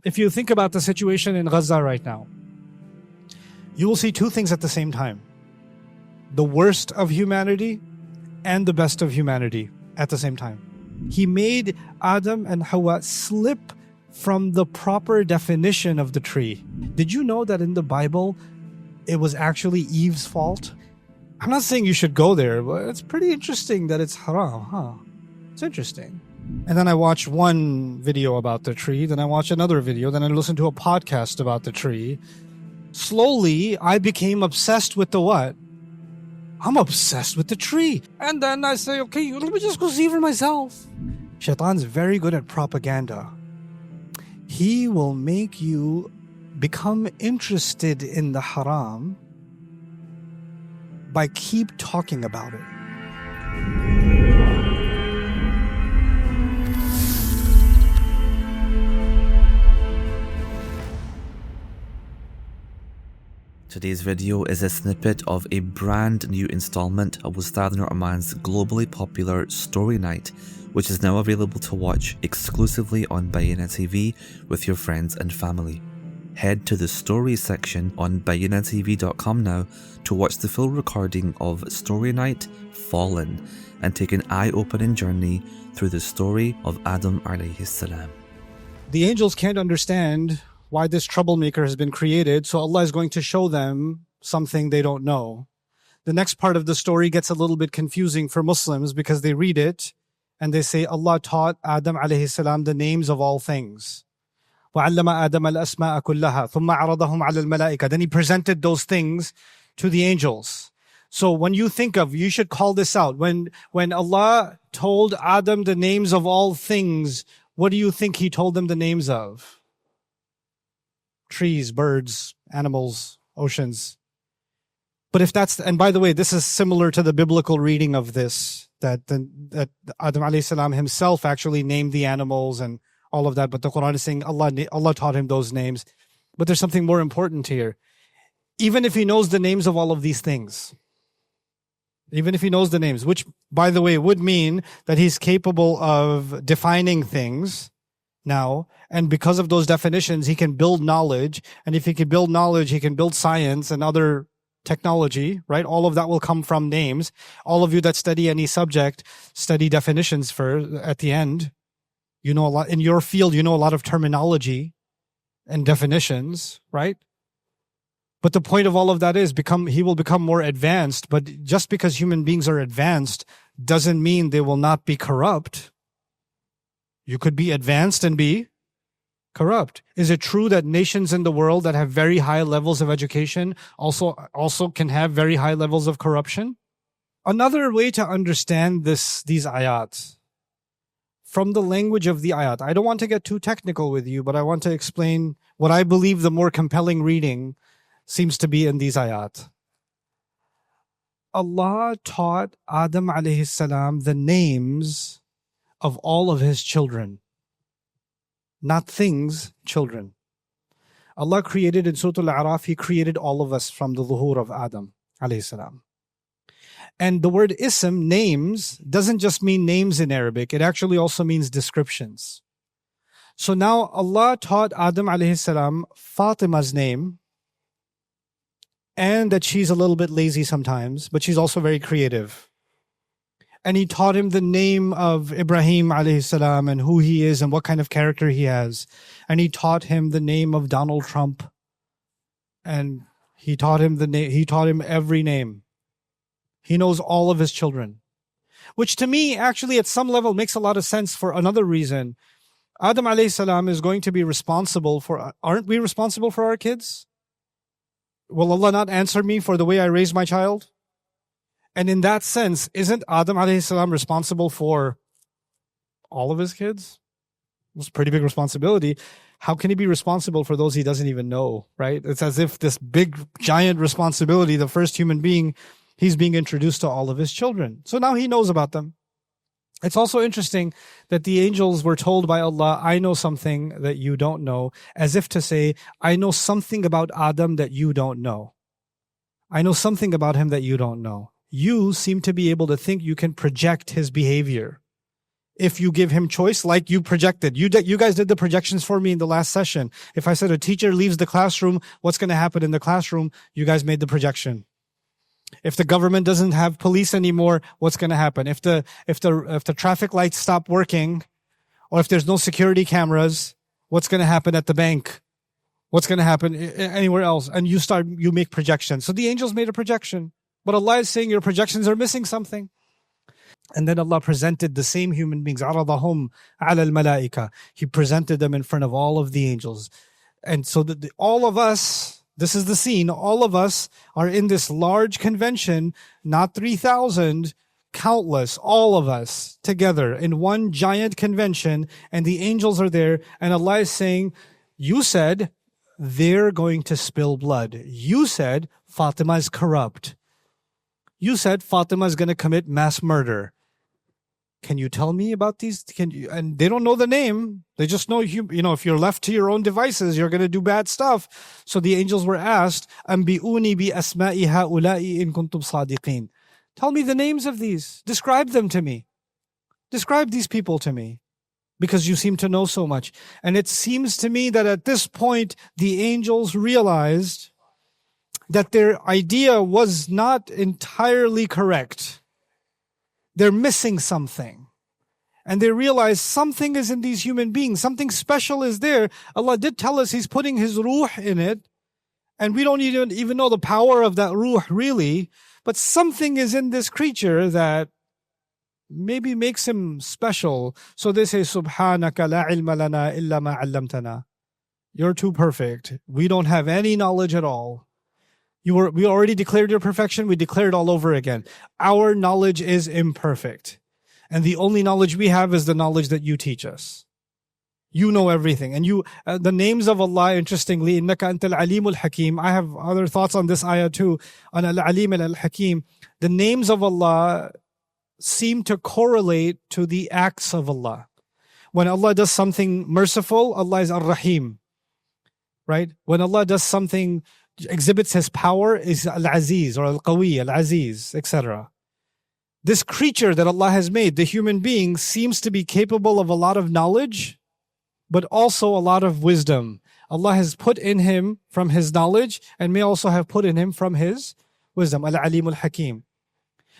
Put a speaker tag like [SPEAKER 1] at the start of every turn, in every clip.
[SPEAKER 1] if you think about the situation in Gaza right now, you will see two things at the same time. The worst of humanity and the best of humanity at the same time. He made Adam and Hawa slip from the proper definition of the tree. Did you know that in the Bible, it was actually Eve's fault? I'm not saying you should go there, but it's pretty interesting that it's haram, huh? It's interesting. And then I watched one video about the tree, then I watched another video, then I listened to a podcast about the tree. Slowly, I became obsessed with the what? I'm obsessed with the tree. And then I say, okay, let me just go see for myself. Shaytan's very good at propaganda. He will make you become interested in the haram by keep talking about it.
[SPEAKER 2] Today's video is a snippet of a brand new installment of Ustadh Nouman's globally popular Story Night, which is now available to watch exclusively on Bayyinah TV with your friends and family. Head to the stories section on BayyinahTV.com now to watch the full recording of Story Night Fallen and take an eye-opening journey through the story of Adam alayhi salam.
[SPEAKER 1] The angels can't understand why this troublemaker has been created, so Allah is going to show them something they don't know. The next part of the story gets a little bit confusing for Muslims because they read it and they say Allah taught Adam alayhi salam the names of all things. وَعَلَّمَ آدَمَ الْأَسْمَاءَ كُلَّهَا ثُمَّ عَرَضَهُمْ عَلَى الْمَلَائِكَةِ. Then he presented those things to the angels. So when you think of, you should call this out. When Allah told Adam the names of all things, what do you think he told them the names of? Trees, birds, animals, oceans. But if that's, and by the way, this is similar to the biblical reading of this, that Adam alayhi salam himself actually named the animals and all of that, but the Quran is saying Allah taught him those names. But there's something more important here. Even if he knows the names of all of these things, even if he knows the names, which by the way would mean that he's capable of defining things now, and because of those definitions, he can build knowledge. And if he can build knowledge, he can build science and other technology, right? All of that will come from names. All of you that study any subject, study definitions at the end. You know a lot in your field, you know a lot of terminology and definitions, right? But the point of all of that is he will become more advanced. But just because human beings are advanced doesn't mean they will not be corrupt. You could be advanced and be corrupt. Is it true that nations in the world that have very high levels of education also can have very high levels of corruption? Another way to understand these ayat, from the language of the ayat, I don't want to get too technical with you, but I want to explain what I believe the more compelling reading seems to be in these ayat. Allah taught Adam alayhi salam the names of all of his children. Not things, children. Allah created in Surah Al-A'raf, He created all of us from the zuhur of Adam alayhi salam. And the word ism, names, doesn't just mean names in Arabic. It actually also means descriptions. So now Allah taught Adam alayhi salam Fatima's name, and that she's a little bit lazy sometimes, but she's also very creative. And He taught him the name of Ibrahim alayhi salam and who he is and what kind of character he has. And He taught him the name of Donald Trump. And He taught him every name. He knows all of his children. Which to me, actually, at some level makes a lot of sense for another reason. Adam alayhi salam is going to be responsible for, aren't we responsible for our kids? Will Allah not answer me for the way I raise my child? And in that sense, isn't Adam alayhi salam responsible for all of his kids? It's a pretty big responsibility. How can he be responsible for those he doesn't even know, right? It's as if this big, giant responsibility, the first human being, he's being introduced to all of his children. So now he knows about them. It's also interesting that the angels were told by Allah, I know something that you don't know, as if to say, I know something about Adam that you don't know. I know something about him that you don't know. You seem to be able to think you can project his behavior. if you give him choice, like you projected. You guys did the projections for me in the last session. If I said a teacher leaves the classroom, what's going to happen in the classroom? You guys made the projection. If the government doesn't have police anymore, what's going to happen? If the traffic lights stop working, or if there's no security cameras, what's going to happen at the bank? What's going to happen anywhere else? And you make projections. So the angels made a projection. But Allah is saying your projections are missing something. And then Allah presented the same human beings, عَرَضَهُمْ عَلَى الْمَلَائِكَةِ. He presented them in front of all of the angels. And so all of us, this is the scene, all of us are in this large convention, not 3,000, countless, all of us together in one giant convention, and the angels are there, and Allah is saying, you said they're going to spill blood. You said Fatima is corrupt. You said Fatima is going to commit mass murder. Can you tell me about these? And they don't know the name. They just know, if you're left to your own devices, you're going to do bad stuff. So the angels were asked, أَنْبِئُونِي بِأَسْمَاءِ هَؤُلَاءِ إِن كُنْتُمْ صَادِقِينَ. Tell me the names of these. Describe them to me. Describe these people to me. Because you seem to know so much. And it seems to me that at this point, the angels realized that their idea was not entirely correct. They're missing something. And they realize something is in these human beings. Something special is there. Allah did tell us He's putting His ruh in it. And we don't even know the power of that ruh really. But something is in this creature that maybe makes him special. So they say, Subhanaka la ilma lana illa ma 'allamtana. You're too perfect. We don't have any knowledge at all. We already declared your perfection. We declare it all over again. Our knowledge is imperfect. And the only knowledge we have is the knowledge that you teach us. You know everything. And the names of Allah, interestingly, innaka antal alimul hakim. I have other thoughts on this ayah too, on al-alim and al-hakim. The names of Allah seem to correlate to the acts of Allah. When Allah does something merciful, Allah is ar-rahim. Right? When Allah does something, exhibits His power, is al-aziz or al-qawi, al-aziz, etc. This creature that Allah has made, the human being, seems to be capable of a lot of knowledge, but also a lot of wisdom. Allah has put in him from His knowledge, and may also have put in him from His wisdom. Al-alimul hakim.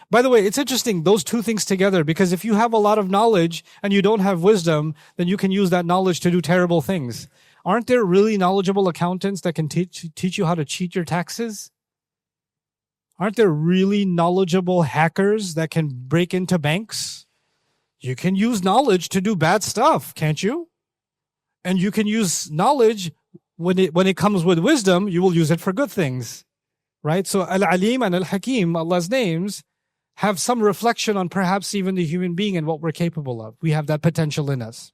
[SPEAKER 1] By the way, it's interesting, those two things together, because if you have a lot of knowledge and you don't have wisdom, then you can use that knowledge to do terrible things. Aren't there really knowledgeable accountants that can teach you how to cheat your taxes? Aren't there really knowledgeable hackers that can break into banks? You can use knowledge to do bad stuff, can't you? And you can use knowledge when it comes with wisdom, you will use it for good things. Right? So Al-Alim and Al-Hakim, Allah's names, have some reflection on perhaps even the human being and what we're capable of. We have that potential in us.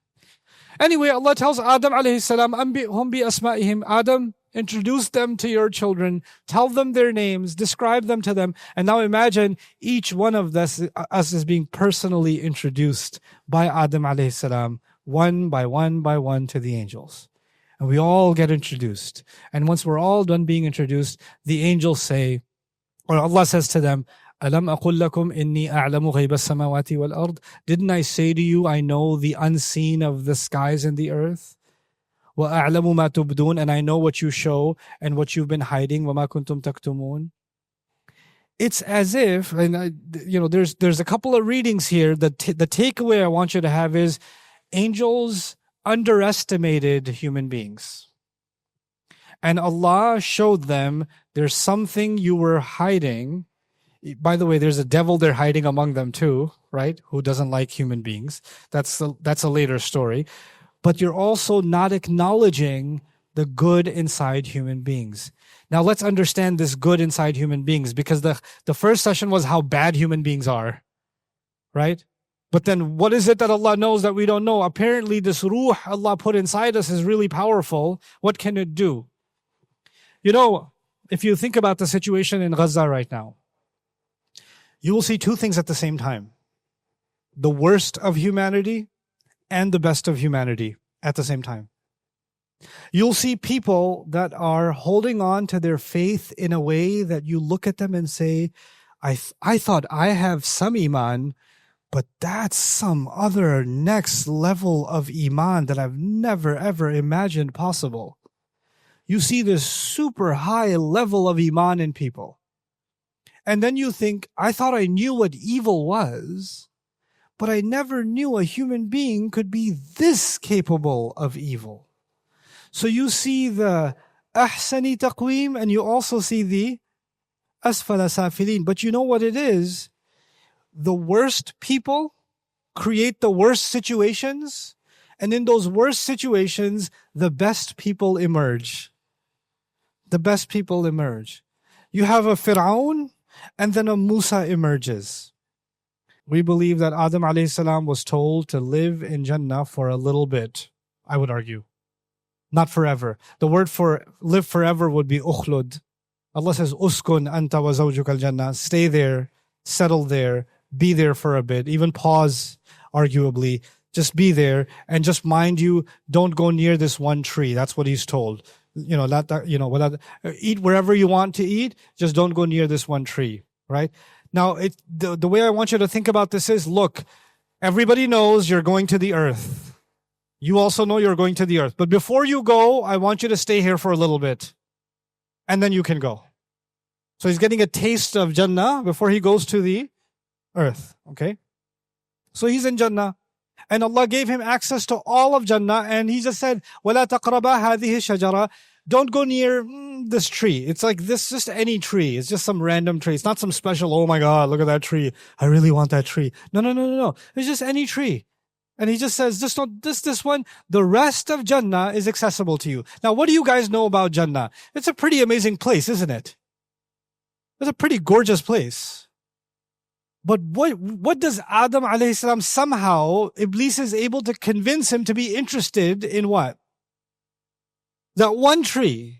[SPEAKER 1] Anyway, Allah tells Adam alayhi salam, "Anbi'hum bi asma'ihim." Adam, introduce them to your children, tell them their names, describe them to them. And now imagine each one of us is being personally introduced by Adam alayhi salam, one by one to the angels. And we all get introduced. And once we're all done being introduced, the angels say, or Allah says to them, Alam aqul lakum inni a'lamu ghayba as-samawati wal ard. Didn't I say to you, I know the unseen of the skies and the earth? Wa a'lamu ma tubdun, and I know what you show and what you've been hiding. Wa ma kuntum taktumun. It's as if, and there's a couple of readings here. The takeaway I want you to have is angels underestimated human beings. And Allah showed them there's something you were hiding. By the way, there's a devil they're hiding among them too, right? Who doesn't like human beings. That's a later story. But you're also not acknowledging the good inside human beings. Now let's understand this good inside human beings, because the first session was how bad human beings are, right? But then what is it that Allah knows that we don't know? Apparently this ruh Allah put inside us is really powerful. What can it do? If you think about the situation in Gaza right now, you will see two things at the same time. The worst of humanity and the best of humanity at the same time. You'll see people that are holding on to their faith in a way that you look at them and say, I thought I have some iman, But that's some other next level of iman that I've never ever imagined possible. You see this super high level of iman in people. And then you think, I thought I knew what evil was, but I never knew a human being could be this capable of evil. So you see the ahsani taqweem and you also see the asfala safilin. But you know what it is? The worst people create the worst situations, and in those worst situations, the best people emerge. The best people emerge. You have a Fir'aun, and then a Musa emerges. We believe that Adam alayhi salam was told to live in Jannah for a little bit, I would argue. Not forever. The word for live forever would be ukhlud. Allah says, uskun anta wa zawjuka al-jannah. Stay there, settle there, be there for a bit, even pause, arguably. Just be there, and just mind you, don't go near this one tree. That's what he's told. Eat wherever you want to eat, just don't go near this one tree, right? Now, the way I want you to think about this is, look, everybody knows you're going to the earth. You also know you're going to the earth. But before you go, I want you to stay here for a little bit, and then you can go. So he's getting a taste of Jannah before he goes to the earth, okay? So he's in Jannah. And Allah gave him access to all of Jannah, and he just said, وَلَا تَقْرَبَا هَذِهِ الشَّجَرَةِ. Don't go near this tree. It's like this, just any tree. It's just some random tree. It's not some special, oh my God, look at that tree. I really want that tree. No. It's just any tree. And he just says, just don't, this one. The rest of Jannah is accessible to you. Now, what do you guys know about Jannah? It's a pretty amazing place, isn't it? It's a pretty gorgeous place. But what does Adam alayhi salam somehow, Iblis is able to convince him to be interested in what? That one tree.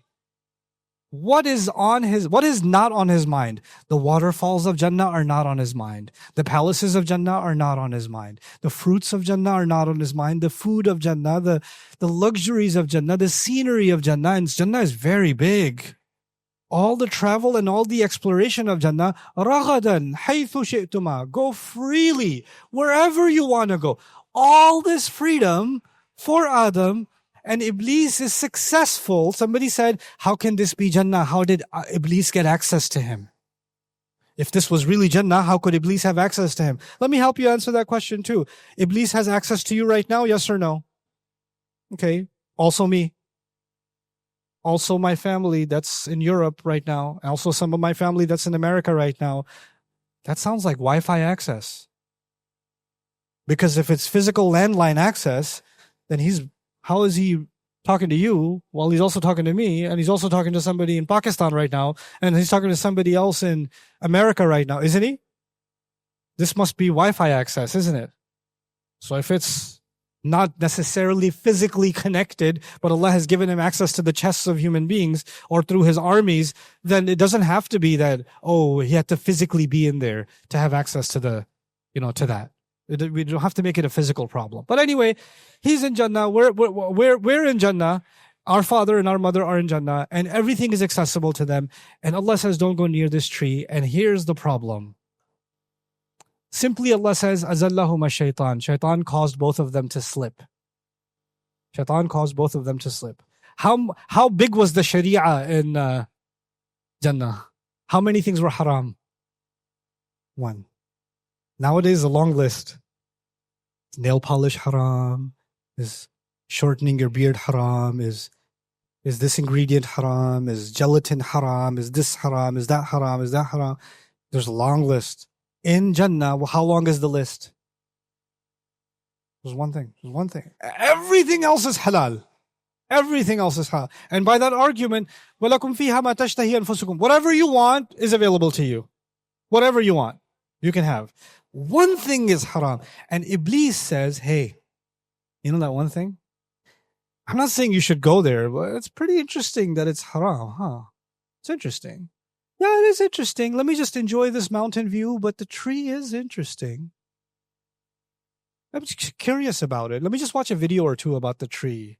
[SPEAKER 1] What is not on his mind? The waterfalls of Jannah are not on his mind. The palaces of Jannah are not on his mind. The fruits of Jannah are not on his mind. The food of Jannah, the luxuries of Jannah, the scenery of Jannah. And Jannah is very big. All the travel and all the exploration of Jannah, رَغَدًا حَيْثُ شِئْتُمَا. Go freely, wherever you want to go. All this freedom for Adam, and Iblis is successful. Somebody said, how can this be Jannah? How did Iblis get access to him? If this was really Jannah, how could Iblis have access to him? Let me help you answer that question too. Iblis has access to you right now, yes or no? Okay, also me. Also my family that's in Europe right now. Also some of my family that's in America right now. That sounds like Wi-Fi access. Because if it's physical landline access, then how is he talking to you while he's also talking to me, and he's also talking to somebody in Pakistan right now, and he's talking to somebody else in America right now, isn't he? This must be Wi-Fi access, isn't it? So if it's not necessarily physically connected, but Allah has given him access to the chests of human beings or through his armies, then it doesn't have to be that, he had to physically be in there to have access to to that. We don't have to make it a physical problem. But anyway, he's in Jannah. We're in Jannah. Our father and our mother are in Jannah, and everything is accessible to them. And Allah says, don't go near this tree. And here's the problem. Simply Allah says, Azallahuma Shaytan. Shaytan caused both of them to slip. Shaytan caused both of them to slip. How big was the Sharia in Jannah? How many things were haram? One. Nowadays, a long list. Nail polish haram. Is shortening your beard haram? Is this ingredient haram? Is gelatin haram? Is this haram? Is that haram? Is that haram? There's a long list. In Jannah, how long is the list? There's one thing. Everything else is halal. Everything else is halal. And by that argument, وَلَكُمْ فِيهَا مَا تَشْتَهِي أَنفُسُكُمْ. Whatever you want is available to you. Whatever you want, you can have. One thing is haram. And Iblis says, hey, you know that one thing? I'm not saying you should go there, but it's pretty interesting that it's haram, huh? It's interesting. Yeah, it is interesting. Let me just enjoy this mountain view, but the tree is interesting. I'm just curious about it. Let me just watch a video or two about the tree.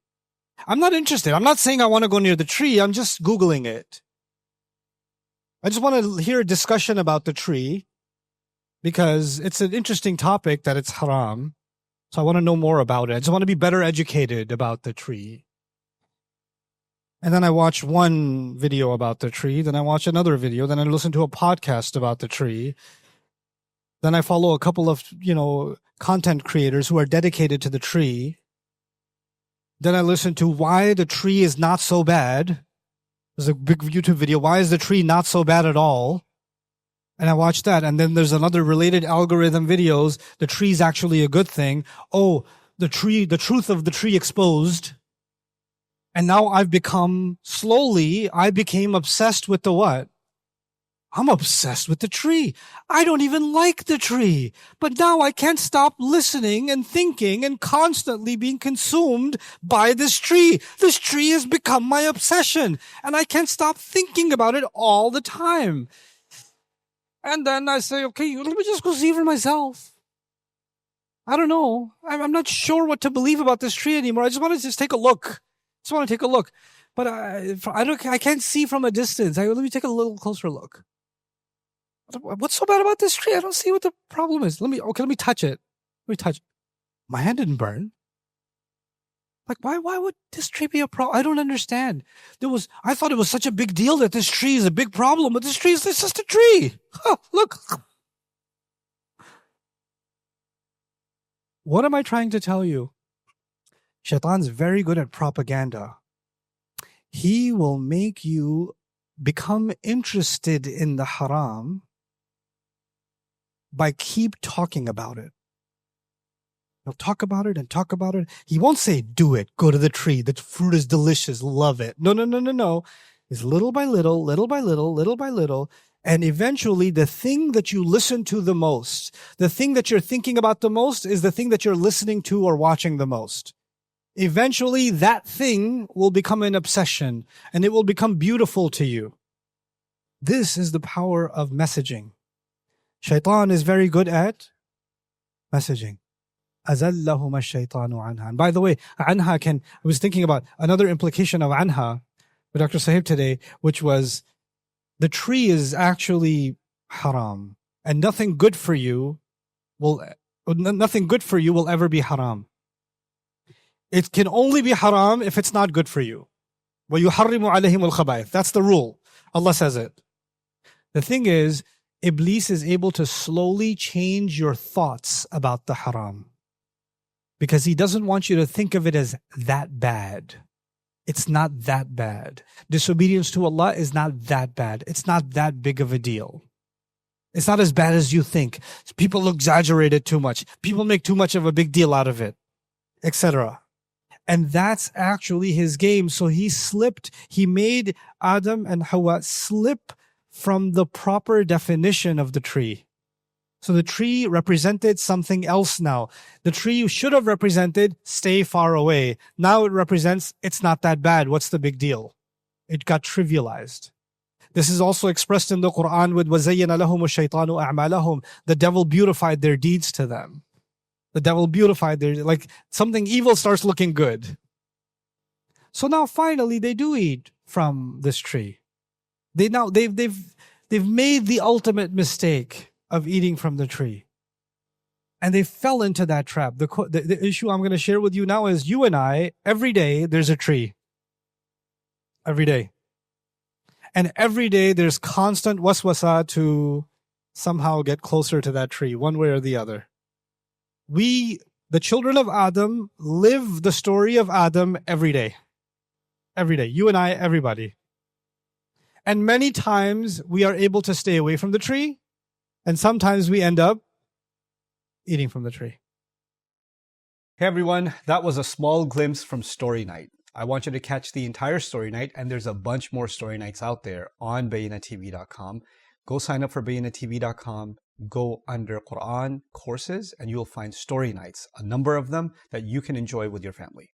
[SPEAKER 1] I'm not interested. I'm not saying I want to go near the tree. I'm just Googling it. I just want to hear a discussion about the tree. because it's an interesting topic that it's haram. So I want to know more about it. I just want to be better educated about the tree. And then I watch one video about the tree. Then I watch another video. Then I listen to a podcast about the tree. Then I follow a couple of, content creators who are dedicated to the tree. Then I listen to why the tree is not so bad. There's a big YouTube video. Why is the tree not so bad at all? And I watch that. And then there's another related algorithm videos. The tree is actually a good thing. Oh, the truth of the tree exposed. And now I became obsessed with the what? I'm obsessed with the tree. I don't even like the tree. But now I can't stop listening and thinking and constantly being consumed by this tree. This tree has become my obsession. And I can't stop thinking about it all the time. And then I say, okay, let me just go see for myself. I don't know. I'm not sure what to believe about this tree anymore. I just want to take a look. But I can't see from a distance. Let me take a little closer look. What's so bad about this tree? I don't see what the problem is. Let me touch it. My hand didn't burn. Like, why would this tree be a problem? I don't understand. I thought it was such a big deal that this tree is a big problem, but this tree is just a tree. Huh, look. What am I trying to tell you? Shaytan's very good at propaganda. He will make you become interested in the haram by keep talking about it. He'll talk about it and talk about it. He won't say, do it, go to the tree, the fruit is delicious, love it. No. It's little by little. And eventually the thing that you listen to the most, the thing that you're thinking about the most is the thing that you're listening to or watching the most. Eventually that thing will become an obsession and it will become beautiful to you. This is the power of messaging. Shaitan is very good at messaging. أَزَلَّهُمَ الشَّيْطَانُ عَنْهَا. And by the way, I was thinking about another implication of anha with Dr. Sahib today, which was the tree is actually haram, and nothing good for you will ever be haram. It can only be haram if it's not good for you. وَيُحَرِّمُ عَلَيْهِمُ الْخَبَائِثِ. That's the rule. Allah says it. The thing is, Iblis is able to slowly change your thoughts about the haram, because he doesn't want you to think of it as that bad. It's not that bad. Disobedience to Allah is not that bad. It's not that big of a deal. It's not as bad as you think. People exaggerate it too much. People make too much of a big deal out of it, etc. And that's actually his game. So he made Adam and Hawa slip from the proper definition of the tree. So the tree represented something else now. The tree should have represented stay far away. Now it represents it's not that bad. What's the big deal? It got trivialized. This is also expressed in the Quran with وَزَيَّنَ لَهُمُ الشَّيْطَانُ أَعْمَالَهُم. The devil beautified their deeds to them. The devil beautified like something evil starts looking good. So now finally they do eat from this tree. They've made the ultimate mistake of eating from the tree. And they fell into that trap. The issue I'm going to share with you now is you and I, every day there's a tree. Every day. And every day there's constant waswasa to somehow get closer to that tree, one way or the other. We, the children of Adam, live the story of Adam every day. Every day. You and I, everybody. And many times we are able to stay away from the tree, and sometimes we end up eating from the tree. Hey everyone, that was a small glimpse from Story Night. I want you to catch the entire Story Night, and there's a bunch more Story Nights out there on BayyinahTV.com. Go sign up for BayyinahTV.com, go under Quran courses, and you'll find Story Nights, a number of them that you can enjoy with your family.